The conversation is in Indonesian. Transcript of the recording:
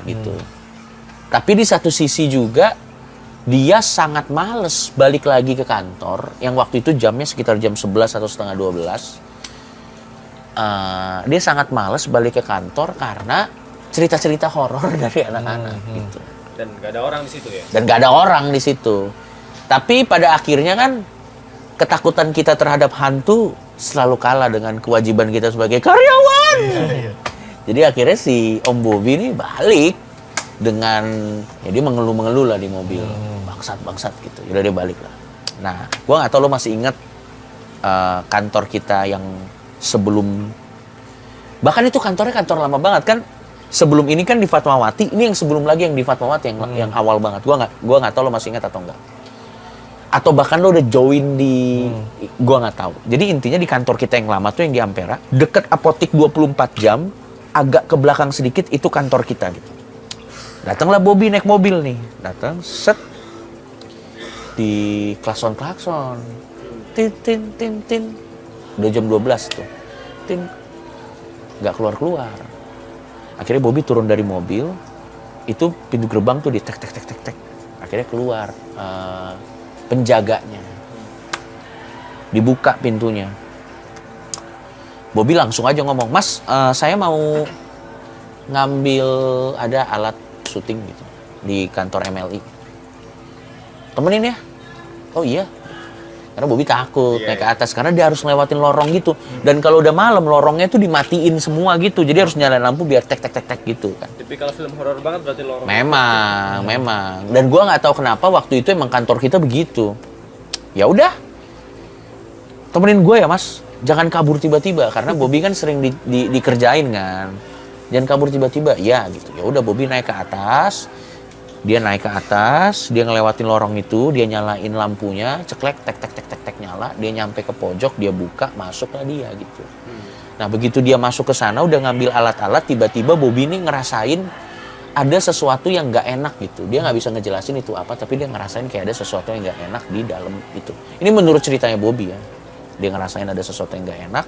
gitu. Tapi di satu sisi juga dia sangat males balik lagi ke kantor, yang waktu itu jamnya sekitar jam 11 atau setengah 12. Dia sangat males balik ke kantor karena cerita-cerita horor dari anak-anak gitu. Dan gak ada orang di situ ya? Dan gak ada orang di situ. Tapi pada akhirnya kan ketakutan kita terhadap hantu selalu kalah dengan kewajiban kita sebagai karyawan. Jadi akhirnya si Om Bobby ini balik dengan, ya dia mengeluh-mengeluh lah di mobil. Bangsat gitu. Udah dia balik lah. Nah, gua nggak tahu lo masih ingat kantor kita yang sebelum, bahkan itu kantornya kantor lama banget kan. Sebelum ini kan di Fatmawati, ini yang sebelum lagi yang di Fatmawati yang awal banget. Gua nggak tahu lo masih ingat atau enggak. Atau bahkan lo udah join di, gua nggak tahu. Jadi intinya di kantor kita yang lama tuh yang di Ampera, deket apotik 24 jam, agak ke belakang sedikit itu kantor kita gitu. Datanglah Bobby naik mobil nih, datang set di klakson, tin tin tin tin, udah jam 12 tuh, tin, nggak keluar. Akhirnya Bobby turun dari mobil, itu pintu gerbang tuh di tek. Akhirnya keluar penjaganya, dibuka pintunya. Bobby langsung aja ngomong, "Mas, saya mau ngambil ada alat syuting gitu di kantor MLI. Temenin ya?" "Oh iya." Karena Bobby takut naik ke atas karena dia harus ngelewatin lorong gitu. Dan kalau udah malam lorongnya tuh dimatiin semua gitu. Jadi harus nyalain lampu biar tek gitu kan. Tapi kalau film horor banget berarti lorong. Memang. Dan gua nggak tahu kenapa waktu itu emang kantor kita begitu. Ya udah, temenin gue ya Mas. Jangan kabur tiba-tiba karena Bobby kan sering dikerjain kan. Jangan kabur tiba-tiba. Ya gitu. Ya udah Bobby naik ke atas. Dia naik ke atas, dia ngelewatin lorong itu, dia nyalain lampunya, ceklek, tek nyala, dia nyampe ke pojok, dia buka, masuklah dia gitu. Nah begitu dia masuk ke sana, udah ngambil alat-alat, tiba-tiba Bobby ini ngerasain ada sesuatu yang nggak enak gitu. Dia nggak bisa ngejelasin itu apa, tapi dia ngerasain kayak ada sesuatu yang nggak enak di dalam itu. Ini menurut ceritanya Bobby ya, dia ngerasain ada sesuatu yang nggak enak.